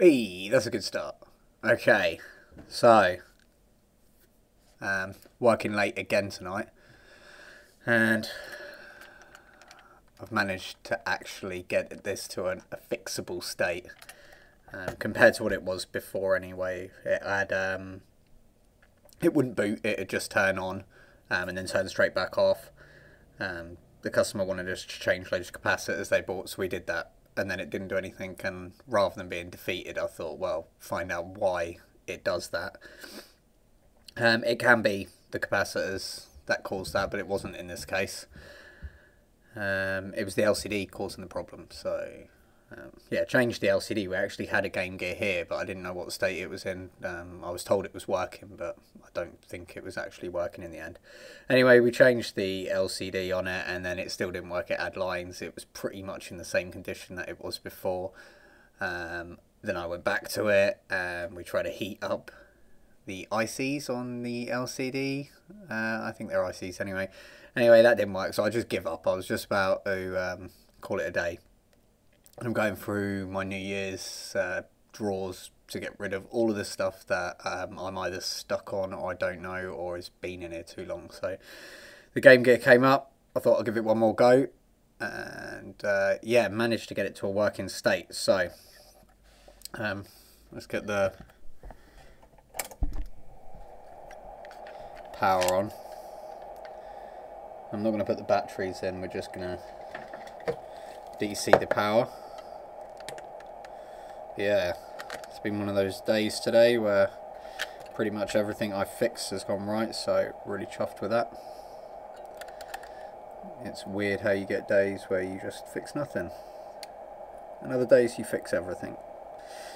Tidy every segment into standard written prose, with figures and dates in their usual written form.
Hey, that's a good start. Okay, so working late again tonight, and I've managed to actually get this to a fixable state compared to what it was before. Anyway, it wouldn't boot; it'd just turn on and then turn straight back off. The customer wanted us to change loads of capacitors they bought, so we did that. And then it didn't do anything, and rather than being defeated, I thought, well, find out why it does that. It can be the capacitors that caused that, but it wasn't in this case. It was the LCD causing the problem, so yeah, changed the LCD. We actually had a Game Gear here, but I didn't know what state it was in. I was told it was working, but I don't think it was actually working in the end. Anyway, we changed the LCD on it, and then it still didn't work. It had lines. It was pretty much in the same condition that it was before. Then I went back to it, and we tried to heat up the ICs on the LCD. I think they're ICs anyway. Anyway, that didn't work, so I just give up. I was just about to call it a day. I'm going through my New Year's drawers to get rid of all of the stuff that I'm either stuck on or I don't know or has been in here too long. So the Game Gear came up. I thought I'd give it one more go, and yeah, managed to get it to a working state. So let's get the power on. I'm not going to put the batteries in. We're just going to DC the power. Yeah, it's been one of those days today where pretty much everything I fixed has gone right, so really chuffed with that. It's weird how you get days where you just fix nothing, and other days you fix everything.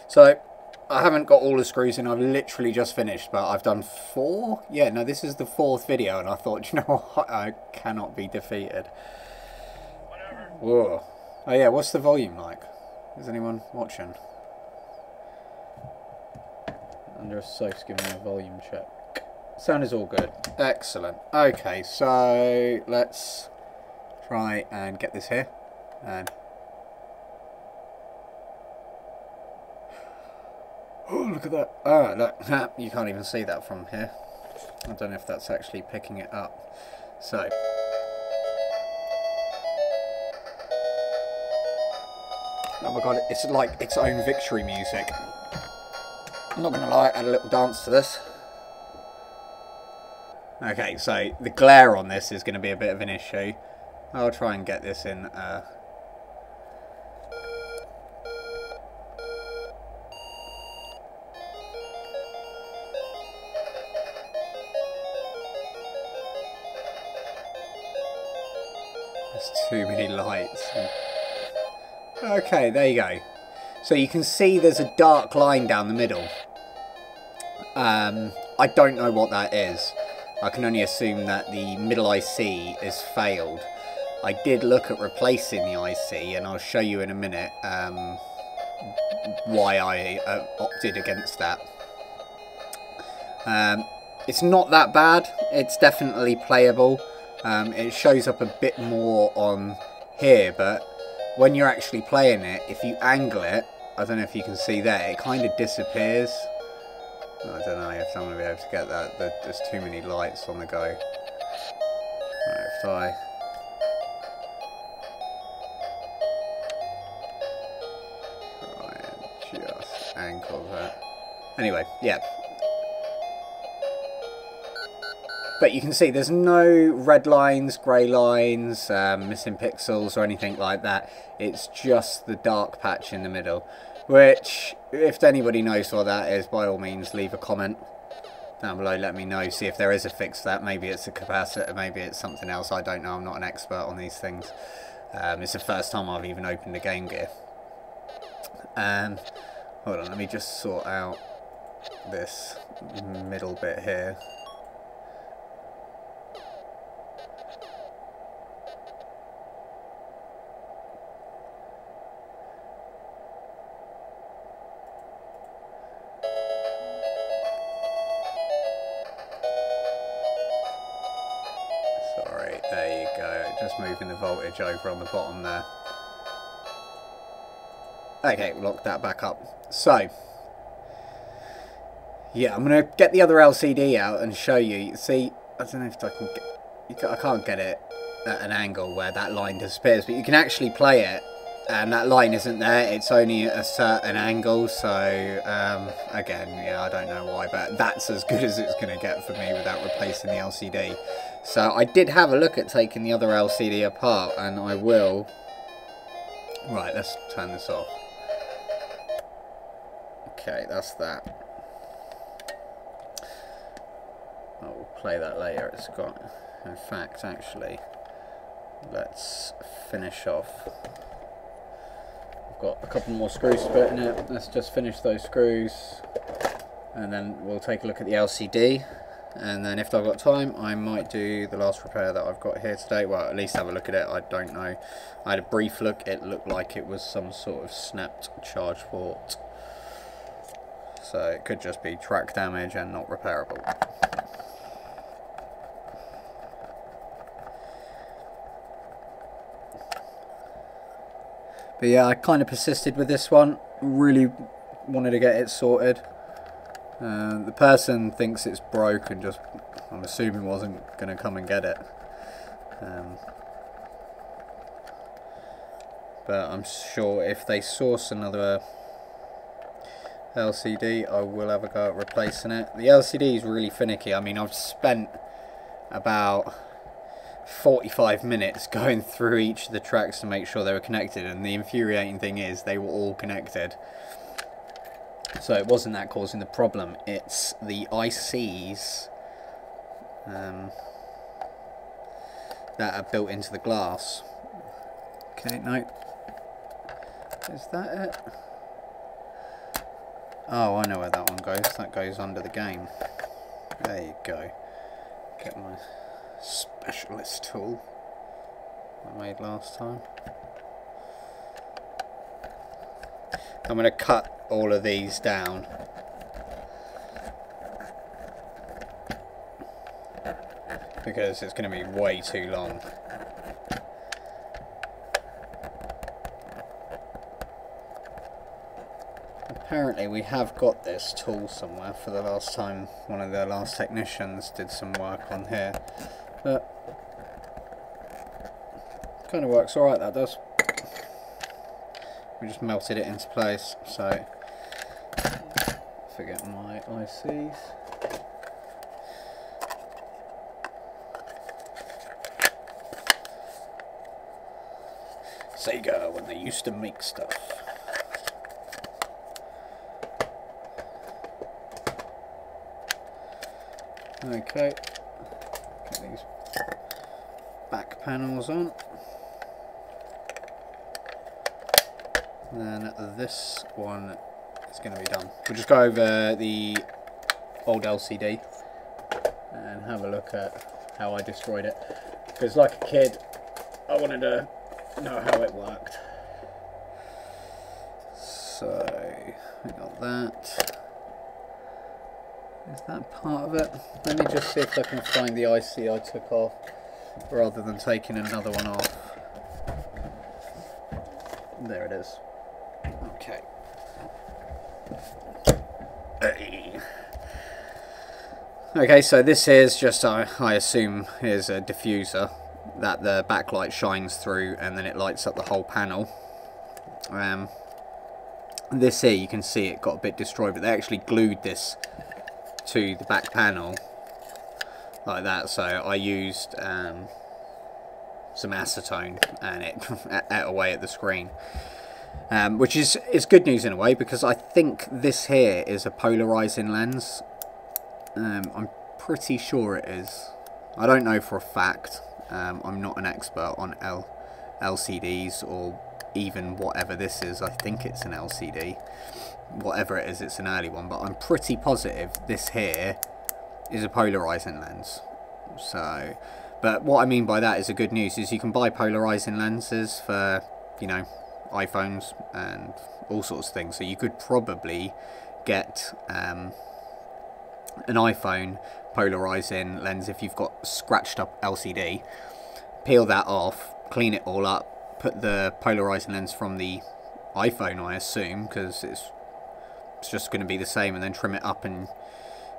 So I haven't got all the screws in. I've literally just finished, but I've done 4. Yeah, no, this is the 4th video, and I thought, you know what, I cannot be defeated. Whoa. Oh yeah, what's the volume like? Is anyone watching? Under a soap's giving me a volume check. Sound is all good. Excellent. Okay, so let's try and get this here. And oh, look at that. Oh, look. You can't even see that from here. I don't know if that's actually picking it up. So oh my god, it's like its own victory music. I'm not going to lie, I had a little dance to this. Okay, so the glare on this is going to be a bit of an issue. I'll try and get this in. There's too many lights. Okay, there you go. So you can see there's a dark line down the middle. I don't know what that is. I can only assume that the middle IC has failed. I did look at replacing the IC, and I'll show you in a minute why I opted against that. It's not that bad. It's definitely playable. It shows up a bit more on here, but when you're actually playing it, if you angle it, I don't know if you can see there, it kind of disappears. I don't know if I'm going to be able to get that. There's too many lights on the go. Right, if I try and just angle that. Anyway, yeah. But you can see there's no red lines, grey lines, missing pixels or anything like that. It's just the dark patch in the middle. Which, if anybody knows what that is, by all means leave a comment down below, let me know, see if there is a fix for that. Maybe it's a capacitor, maybe it's something else, I don't know, I'm not an expert on these things. It's the first time I've even opened a Game Gear. Hold on, let me just sort out this middle bit here. There you go, just moving the voltage over on the bottom there. Okay, lock that back up. So, yeah, I'm going to get the other LCD out and show you. See, I don't know if I can get... I can't get it at an angle where that line disappears, but you can actually play it, and that line isn't there. It's only at a certain angle, so, again, yeah, I don't know why, but that's as good as it's going to get for me without replacing the LCD. So, I did have a look at taking the other LCD apart, and I will... Right, let's turn this off. Okay, that's that. I'll play that later. It's got, in fact, actually, let's finish off. I've got a couple more screws to put in it. Let's just finish those screws, and then we'll take a look at the LCD. And then if I've got time, I might do the last repair that I've got here today. Well, at least have a look at it. I don't know. I had a brief look. It looked like it was some sort of snapped charge port. So it could just be track damage and not repairable. But yeah, I kind of persisted with this one. Really wanted to get it sorted. The person thinks it's broke and just, I'm assuming, wasn't going to come and get it. But I'm sure if they source another LCD, I will have a go at replacing it. The LCD is really finicky. I mean, I've spent about 45 minutes going through each of the tracks to make sure they were connected, and the infuriating thing is they were all connected. So it wasn't that causing the problem, it's the ICs that are built into the glass. Okay, no. Is that it? Oh, I know where that one goes. That goes under the game. There you go. Get my specialist tool I made last time. I'm going to cut all of these down. Because it's going to be way too long. Apparently we have got this tool somewhere for the last time one of the last technicians did some work on here. But kind of works alright, that does. We just melted it into place, so forget my ICs. Sega, when they used to make stuff. Okay, get these back panels on. And then this one is going to be done. We'll just go over the old LCD and have a look at how I destroyed it. Because like a kid, I wanted to know how it worked. So, we got that. Is that part of it? Let me just see if I can find the IC I took off rather than taking another one off. There it is. Okay. Okay, so this is just, I assume, is a diffuser that the backlight shines through and then it lights up the whole panel. This here, you can see it got a bit destroyed, but they actually glued this to the back panel like that, so I used some acetone and it ate away at the screen, which is good news in a way, because I think this here is a polarizing lens. I'm pretty sure it is. I don't know for a fact. I'm not an expert on LCDs or even whatever this is. I think it's an LCD. Whatever it is, it's an early one, but I'm pretty positive this here is a polarizing lens. So, but what I mean by that is the good news is you can buy polarizing lenses for, you know, iPhones and all sorts of things. So you could probably get an iPhone polarizing lens if you've got scratched up LCD, peel that off, clean it all up, put the polarizing lens from the iPhone, I assume, because it's just going to be the same, and then trim it up and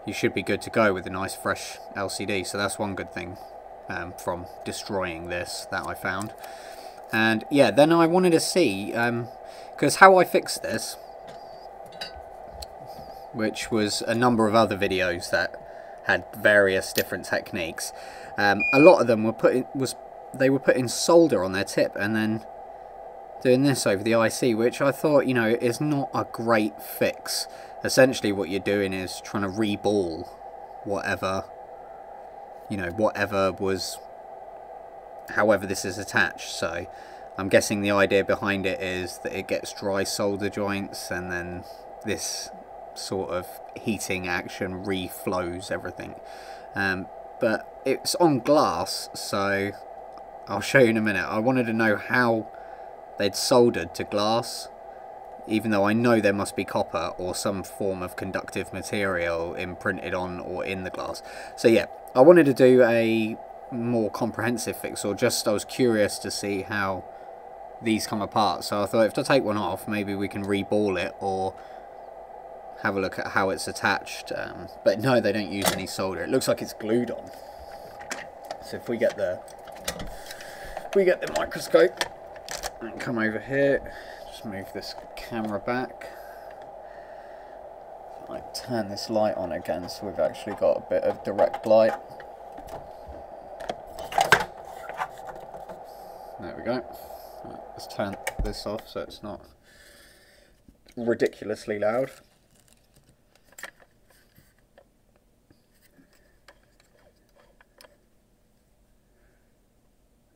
you should be good to go with a nice fresh LCD. So that's one good thing from destroying this that I found. And yeah, then I wanted to see, because how I fixed this, which was a number of other videos that had various different techniques, a lot of them were putting solder on their tip and then doing this over the IC, which I thought, you know, is not a great fix. Essentially what you're doing is trying to reball whatever, you know, however this is attached. So I'm guessing the idea behind it is that it gets dry solder joints, and then this sort of heating action reflows everything. But it's on glass, so I'll show you in a minute. I wanted to know how they'd soldered to glass, even though I know there must be copper or some form of conductive material imprinted on or in the glass. So yeah, I wanted to do a more comprehensive fix, or just I was curious to see how these come apart. So I thought if I take one off, maybe we can reball it or have a look at how it's attached. But no, they don't use any solder. It looks like it's glued on. So if we get the microscope and come over here, just move this camera back. I turn this light on again, so we've actually got a bit of direct light. There we go. Right, let's turn this off so it's not ridiculously loud.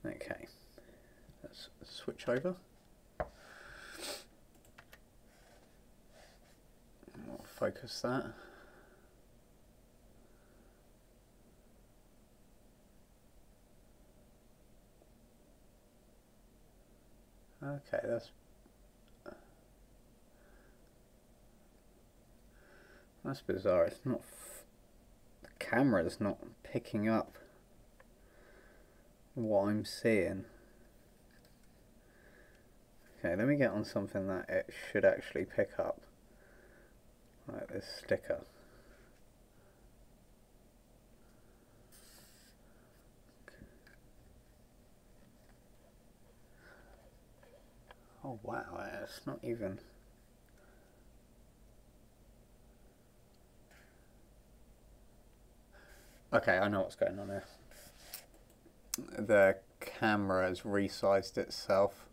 Okay, let's switch over. We'll focus that. Okay, that's bizarre. It's not. The camera's not picking up what I'm seeing. Okay, let me get on something that it should actually pick up, like this sticker. Oh wow, it's not even. Okay, I know what's going on here. The camera has resized itself.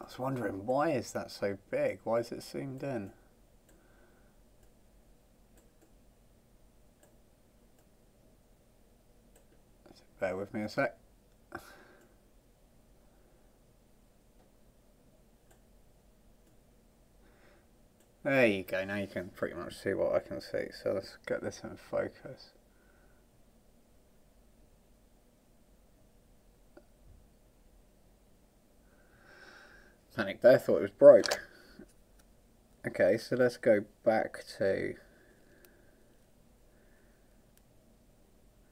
I was wondering, why is that so big? Why is it zoomed in? Bear with me a sec. There you go, now you can pretty much see what I can see. So let's get this in focus. Panic there, thought it was broke. Okay, so let's go back to...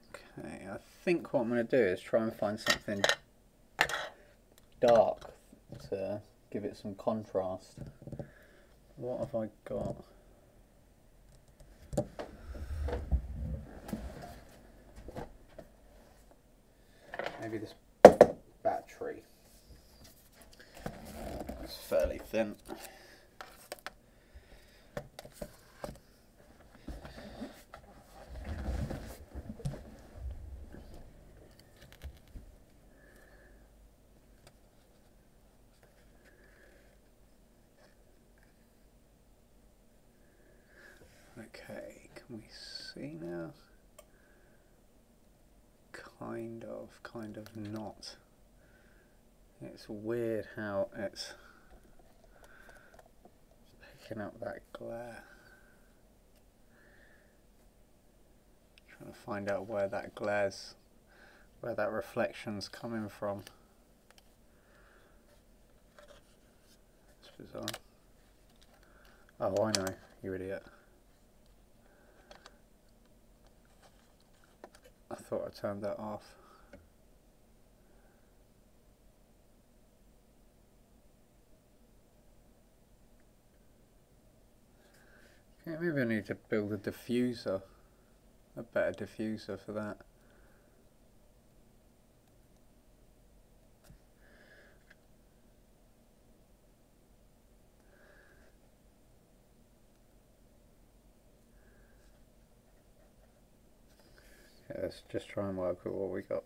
Okay, I think what I'm going to do is try and find something dark to give it some contrast. What have I got? Maybe this battery. It's fairly thin. Okay, can we see now? Kind of not. It's weird how it's picking up that glare. Trying to find out where that glare's, where that reflection's coming from. It's bizarre. Oh, I know, you idiot. I thought I turned that off. Maybe I need to build a diffuser, a better diffuser for that. Okay, let's just try and work with what we got.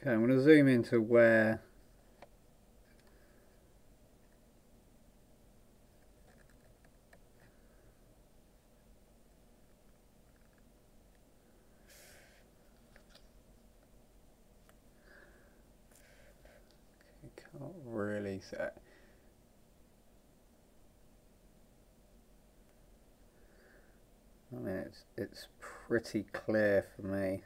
Okay, I'm going to zoom into where can't really set. I mean, it's pretty clear for me,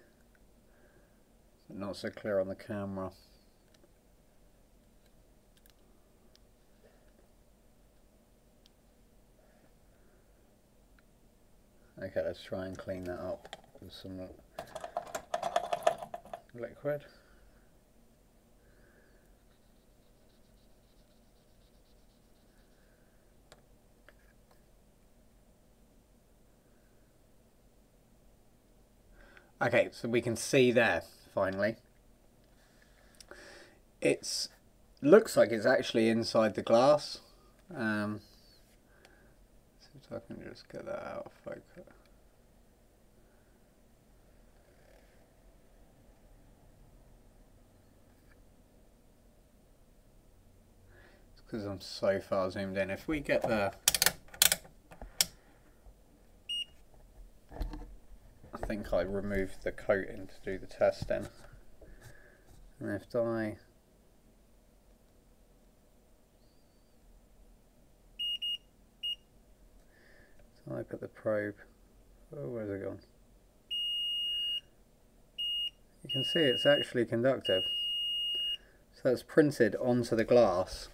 but not so clear on the camera. Okay, let's try and clean that up with some liquid. Okay, so we can see there, finally. It looks like it's actually inside the glass. See if I can just get that out of focus. It's because I'm so far zoomed in. If we get the... I think I removed the coating to do the testing. And if I put the probe, oh, where's it gone? You can see it's actually conductive. So it's printed onto the glass,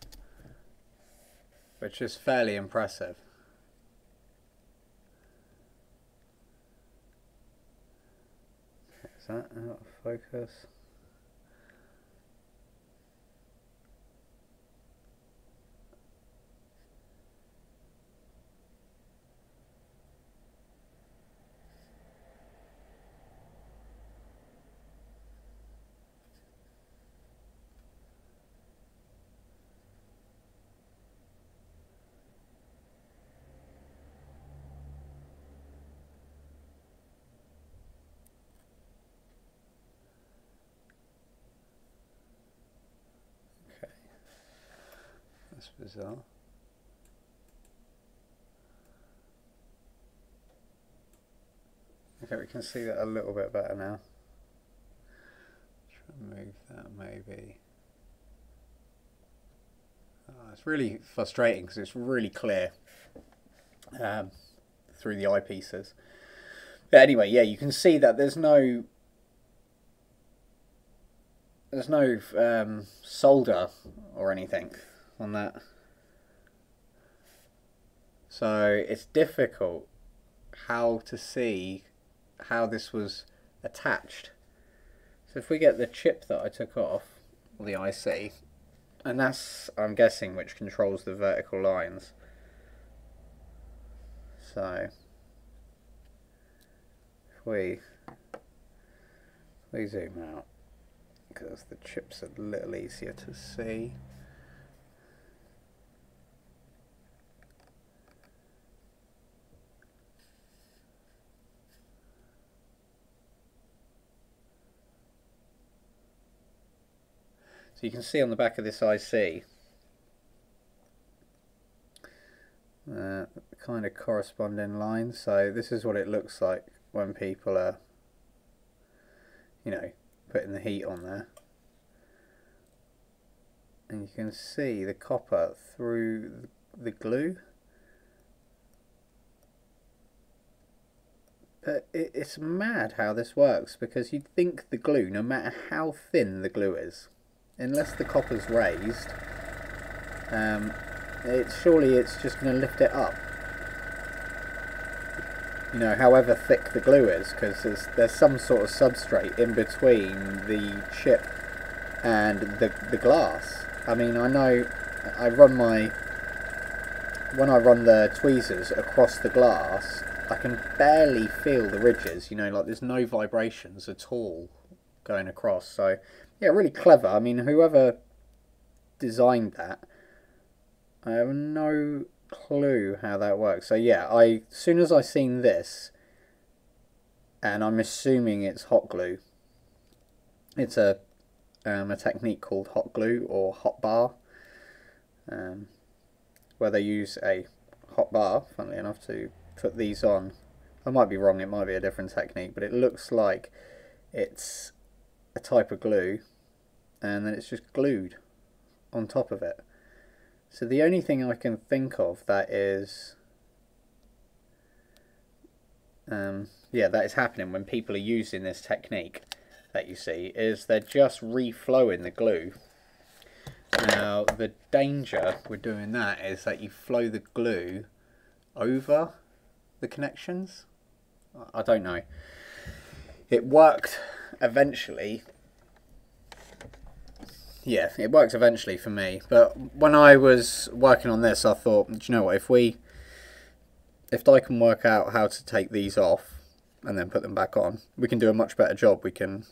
which is fairly impressive. Is that out of focus? That's bizarre. Okay, we can see that a little bit better now. Try and move that maybe. Oh, it's really frustrating because it's really clear through the eyepieces. But anyway, yeah, you can see that there's no solder or anything on that, so it's difficult how to see how this was attached. So if we get the chip that I took off, or the IC, and that's, I'm guessing, which controls the vertical lines. So if we zoom out, because the chip's a little easier to see. So you can see on the back of this IC kind of corresponding lines. So this is what it looks like when people are, you know, putting the heat on there. And you can see the copper through the glue. It's mad how this works, because you'd think the glue, no matter how thin the glue is, unless the copper's raised, surely it's just going to lift it up. You know, however thick the glue is, because there's some sort of substrate in between the chip and the glass. I mean, I know I run my when I run the tweezers across the glass, I can barely feel the ridges, you know, like there's no vibrations at all going across. So yeah, really clever. I mean, whoever designed that, I have no clue how that works. So yeah, as soon as I seen this, and I'm assuming it's hot glue. It's a technique called hot glue or hot bar, where they use a hot bar, funnily enough, to put these on. I might be wrong, it might be a different technique, but it looks like it's a type of glue, and then it's just glued on top of it. So the only thing I can think of that is, yeah, that is happening when people are using this technique that you see, is they're just reflowing the glue. Now, the danger with doing that is that you flow the glue over the connections. I don't know. It worked eventually. Yeah, it worked eventually for me. But when I was working on this, I thought, do you know what, if I can work out how to take these off and then put them back on, we can do a much better job. We can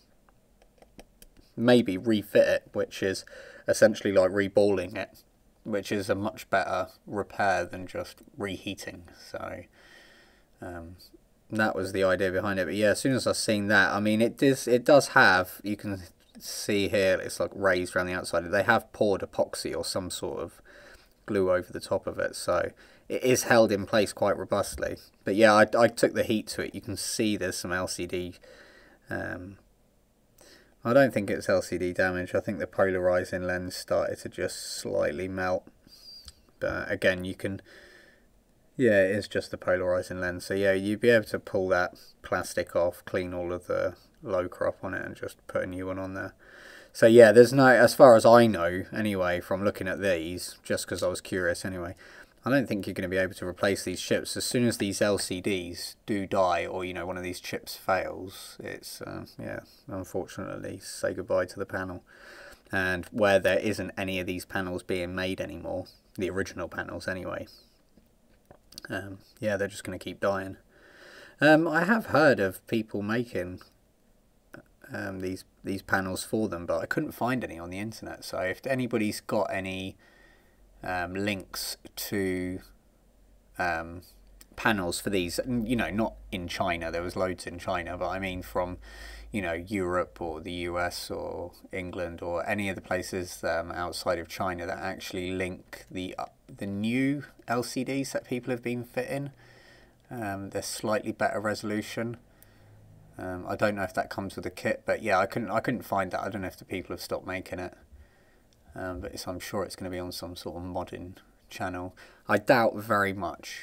maybe refit it, which is essentially like reballing it, which is a much better repair than just reheating. So that was the idea behind it. But yeah, as soon as I seen that, I mean, it does have, you can see here, it's like raised around the outside. They have poured epoxy or some sort of glue over the top of it, so it is held in place quite robustly. But yeah, I took the heat to it. You can see there's some LCD. I don't think it's LCD damage. I think the polarizing lens started to just slightly melt. But again, you can, yeah, it is just the polarizing lens. So yeah, you'd be able to pull that plastic off, clean all of the low crop on it, and just put a new one on there. So yeah, there's no, as far as I know anyway, from looking at these, just because I was curious anyway, I don't think you're going to be able to replace these chips. As soon as these LCDs do die, or, you know, one of these chips fails, it's, yeah, unfortunately, say goodbye to the panel. And where there isn't any of these panels being made anymore, the original panels anyway, yeah, they're just going to keep dying. I have heard of people making these panels for them, but I couldn't find any on the internet. So if anybody's got any links to panels for these, you know, not in China, there was loads in China, but I mean from, you know, Europe or the US or England or any of the places outside of China that actually link the new LCDs that people have been fitting. They're slightly better resolution. I don't know if that comes with a kit, but yeah, I couldn't find that. I don't know if the people have stopped making it. But I'm sure it's going to be on some sort of modding channel. I doubt very much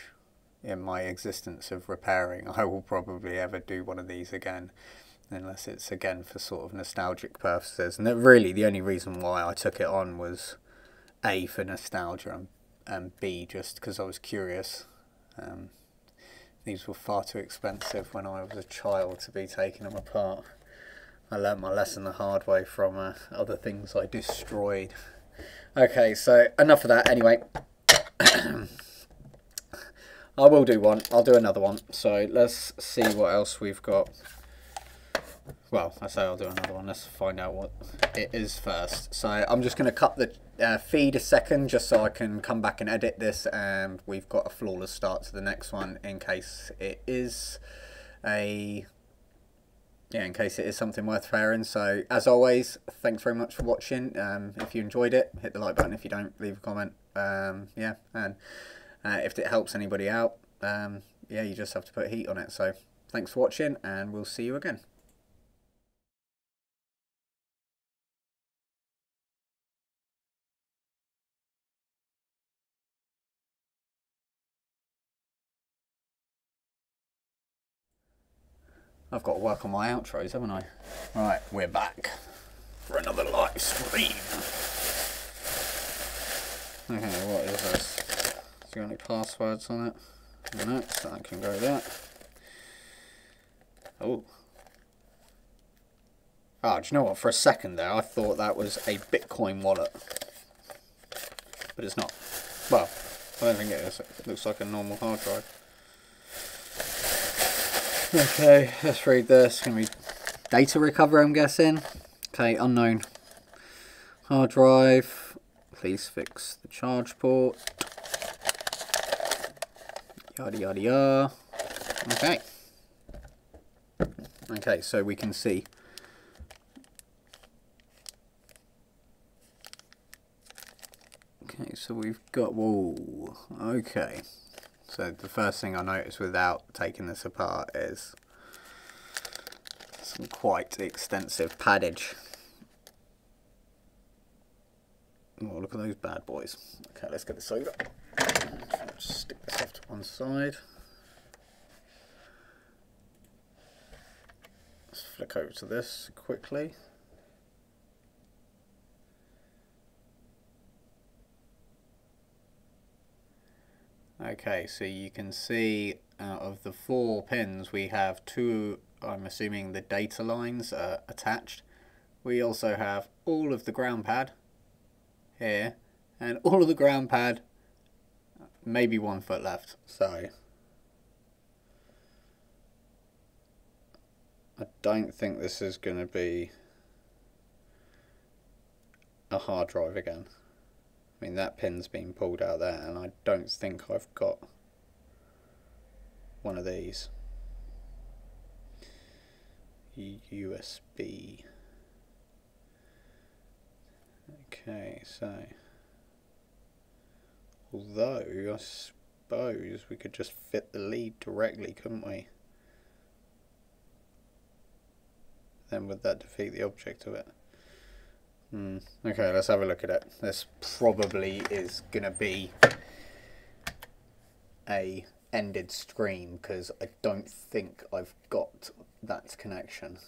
in my existence of repairing I will probably ever do one of these again, unless it's again for sort of nostalgic purposes. And that really the only reason why I took it on was A, for nostalgia, and B, just because I was curious. These were far too expensive when I was a child to be taking them apart. I learnt my lesson the hard way from other things I destroyed. Okay, so enough of that anyway. I will do one. I'll do another one. So let's see what else we've got. Well, I say I'll do another one. Let's find out what it is first. So I'm just going to cut the feed a second just so I can come back and edit this, and we've got a flawless start to the next one in case it is something worth fairing. So as always, thanks very much for watching. If you enjoyed it, hit the like button. If you don't, leave a comment. Yeah, and if it helps anybody out, yeah, you just have to put heat on it. So thanks for watching, and we'll see you again. I've got to work on my outros, haven't I? Right, we're back for another live stream. Okay, what is this? Has got any passwords on it? No, so that can go there. Oh. Ah, do you know what? For a second there, I thought that was a Bitcoin wallet. But it's not. Well, I don't think it is. It looks like a normal hard drive. Okay, let's read this. Can we data recovery, I'm guessing? Okay, unknown hard drive. Please fix the charge port. Yada yada yada. Okay. Okay, so we can see. Okay, so we've got, whoa, okay. So the first thing I noticed without taking this apart is some quite extensive paddage. Oh, look at those bad boys. Okay, let's get this over. Just stick this off to one side. Let's flick over to this quickly. Okay, so you can see out of the 4 pins we have 2, I'm assuming the data lines are attached. We also have all of the ground pad here and all of the ground pad, maybe 1 foot left. So I don't think this is going to be a hard drive again. I mean, that pin's been pulled out there, and I don't think I've got one of these. USB. Okay, so although I suppose we could just fit the lead directly, couldn't we? Then would that defeat the object of it? Okay, let's have a look at it. This probably is going to be a ended screen because I don't think I've got that connection.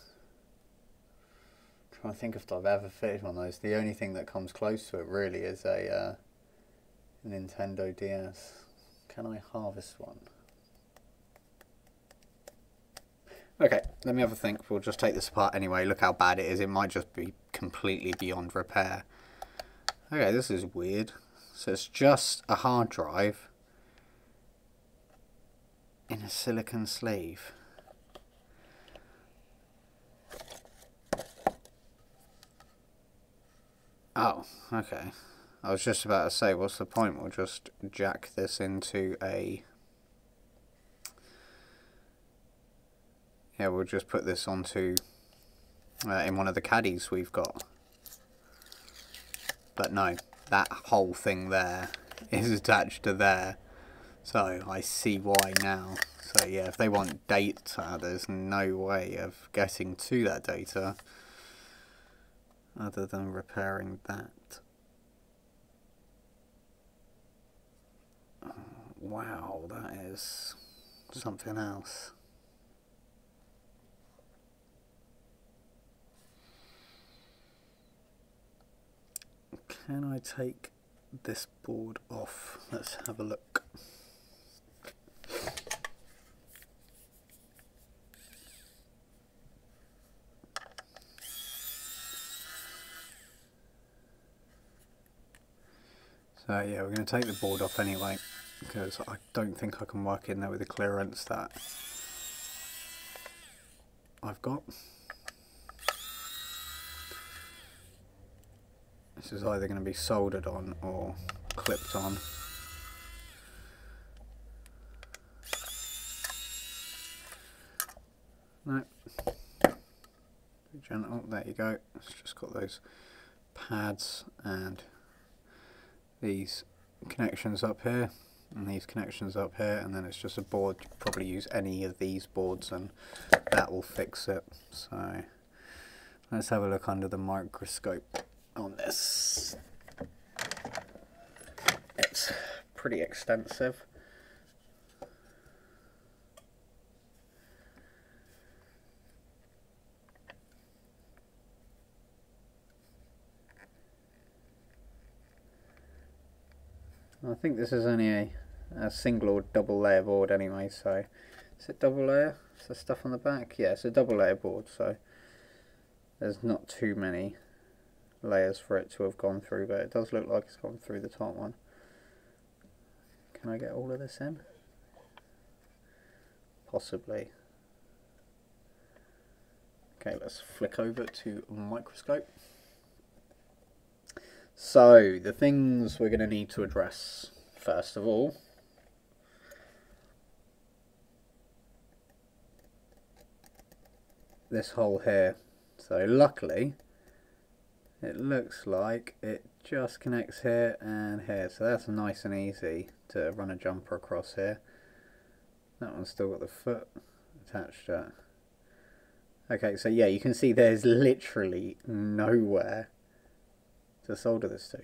I'm trying to think if I've ever fitted one of those. The only thing that comes close to it really is a Nintendo DS. Can I harvest one? Okay, let me have a think. We'll just take this apart anyway. Look how bad it is. It might just be completely beyond repair. Okay, this is weird. So it's just a hard drive in a silicon sleeve. Oh, okay. I was just about to say, what's the point? We'll just jack this into a... Yeah, we'll just put this onto in one of the caddies we've got. But no, that whole thing there is attached to there. So I see why now. So yeah, if they want data, there's no way of getting to that data other than repairing that. Oh, wow, that is something else. Can I take this board off? Let's have a look. So yeah, we're going to take the board off anyway, because I don't think I can work in there with the clearance that I've got. This is either going to be soldered on or clipped on. No. Be gentle, there you go. It's just got those pads and these connections up here and these connections up here, and then it's just a board. You could probably use any of these boards and that will fix it. So let's have a look under the microscope on this. It's pretty extensive. I think this is only a single or double layer board anyway, so is it double layer? Is there stuff on the back? Yeah, it's a double layer board, so there's not too many layers for it to have gone through, but it does look like it's gone through the top one. Can I get all of this in? Possibly. Okay, let's flick over to Microscope. So, the things we're going to need to address, first of all, this hole here. So luckily it looks like it just connects here and here, so that's nice and easy to run a jumper across here. That one's still got the foot attached to it. Okay, so yeah, you can see there's literally nowhere to solder this to,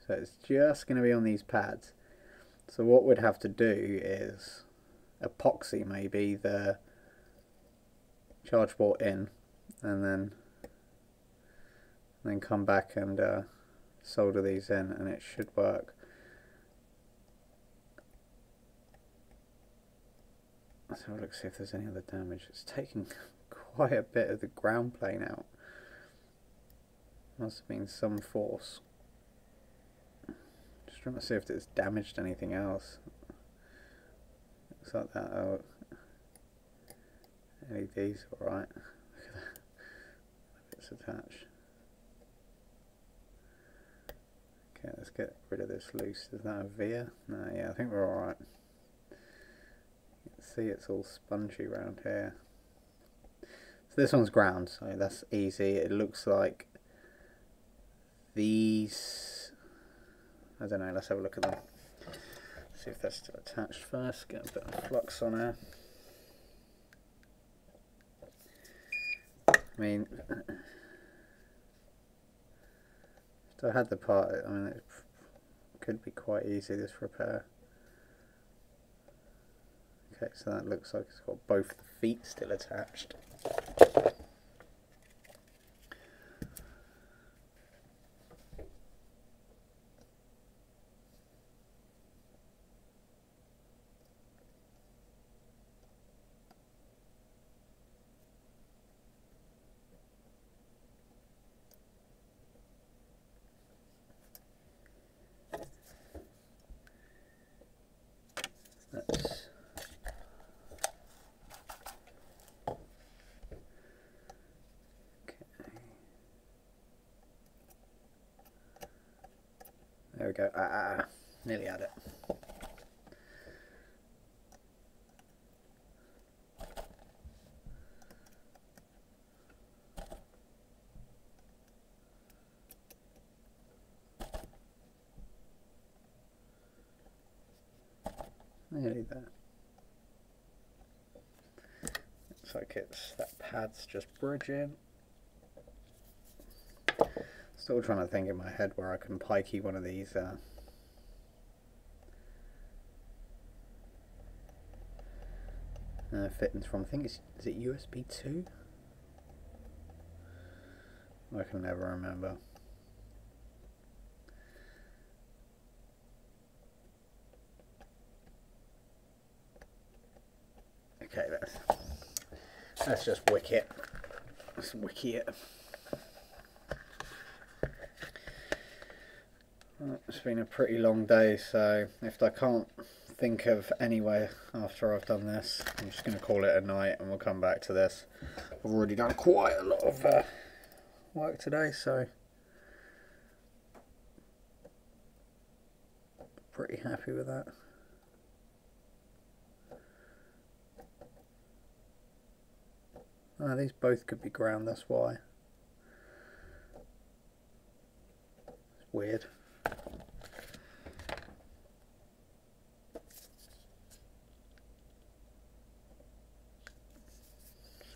so it's just going to be on these pads. So what we'd have to do is epoxy maybe the charge port in, and then come back and solder these in, and it should work. Let's have a look, see if there's any other damage. It's taking quite a bit of the ground plane out. Must have been some force. Just trying to see if it's damaged anything else. Looks like that. Oh, LED's alright. Look at that. It's attached. Okay, let's get rid of this loose. Is that a via? No, yeah, I think we're alright. You can see it's all spongy around here. So this one's ground, so that's easy. It looks like these, I don't know, let's have a look at them. See if they're still attached first. Get a bit of flux on there. I mean, if I had the part, I mean, it could be quite easy, this repair. Okay, so that looks like it's got both the feet still attached. There we go. Nearly had it. Nearly there. Looks like that pad's just bridging. Still trying to think in my head where I can pikey one of these fittings from. I think is it USB 2? I can never remember. Okay, let's just wick it. Let's wiki it. It's been a pretty long day, so if I can't think of any way after I've done this, I'm just going to call it a night and we'll come back to this. I've already done quite a lot of work today, so pretty happy with that. These both could be ground, that's why. It's weird.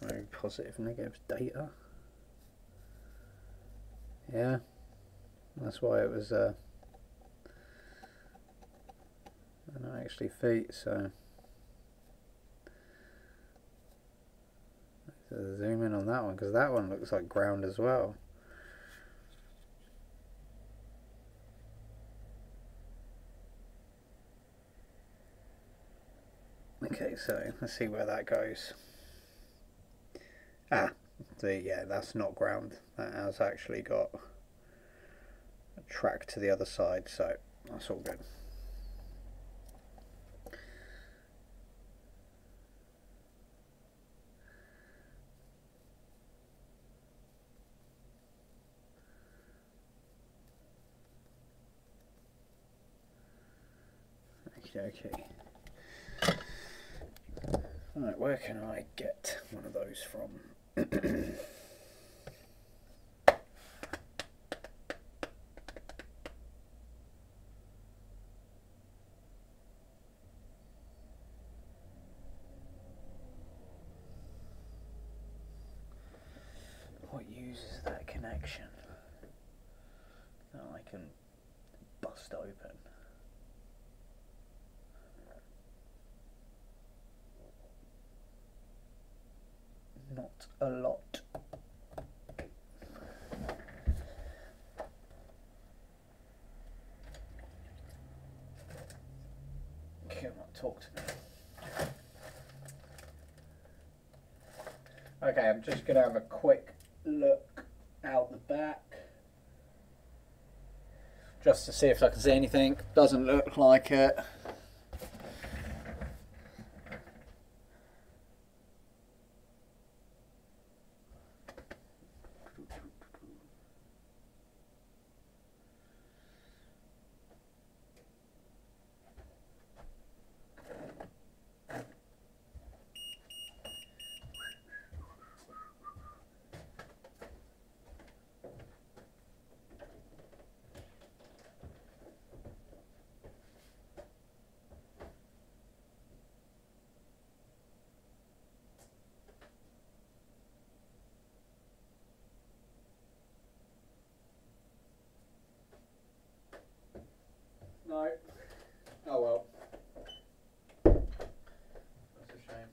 So positive, negative data. Yeah, that's why it was not actually feet, so zoom in on that one, because that one looks like ground as well. Okay, so let's see where that goes. Yeah, that's not ground. That has actually got a track to the other side, so that's all good. Okay. Right, where can I get one of those from? What uses that connection that I can bust open? Not a lot. Come on, talk to me. Okay, I'm just going to have a quick look out the back just to see if I can see anything. Doesn't look like it. No. Oh well. That's a shame.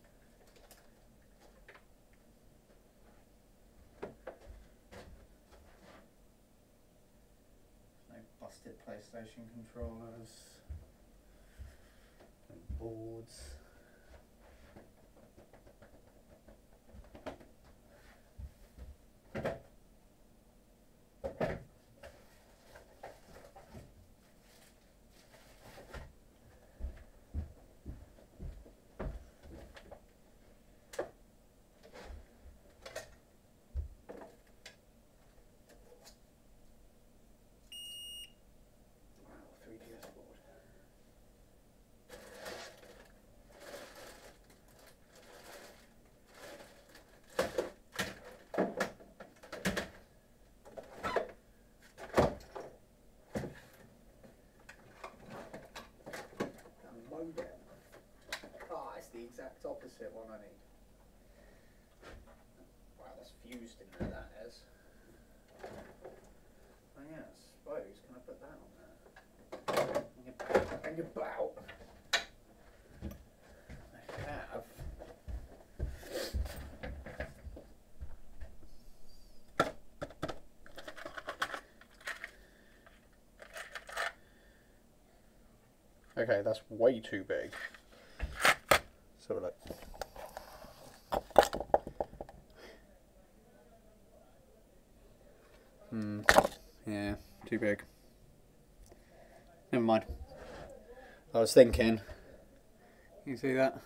No busted PlayStation controllers and boards. The exact opposite one I need. Wow, that's fused in there, that is. Oh yeah, I suppose. Can I put that on there? Hang about. I have. Okay, that's way too big. So like, yeah, too big. Never mind. I was thinking, you see that?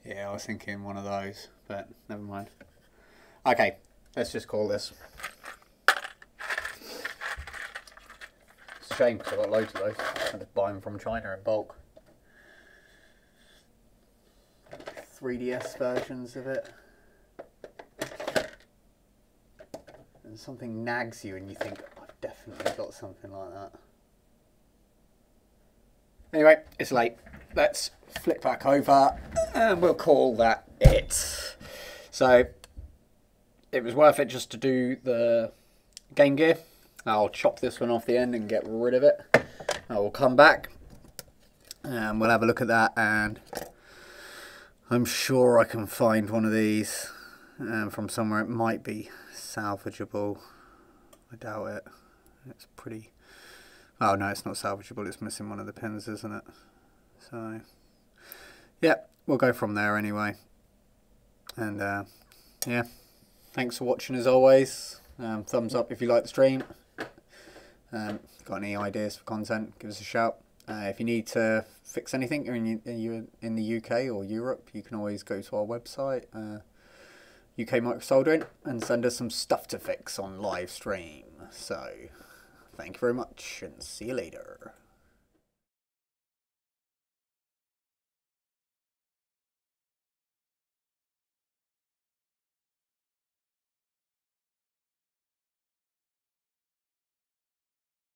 Yeah, I was thinking one of those, but never mind. Okay, let's just call this. It's a shame because I got loads of those. I had to buy them from China in bulk. 3DS versions of it. And something nags you and you think, I've definitely got something like that. Anyway, it's late. Let's flip back over and we'll call that it. So, it was worth it just to do the Game Gear. I'll chop this one off the end and get rid of it. I will come back and we'll have a look at that, and I'm sure I can find one of these from somewhere. It might be salvageable. I doubt it. It's pretty... Oh no, it's not salvageable. It's missing one of the pins, isn't it? So, yeah, we'll go from there anyway. And yeah, thanks for watching as always. Thumbs up if you like the stream. Got any ideas for content, give us a shout. If you need to fix anything, or you're in the UK or Europe, you can always go to our website, UK Microsoldering, and send us some stuff to fix on live stream. So, thank you very much, and see you later.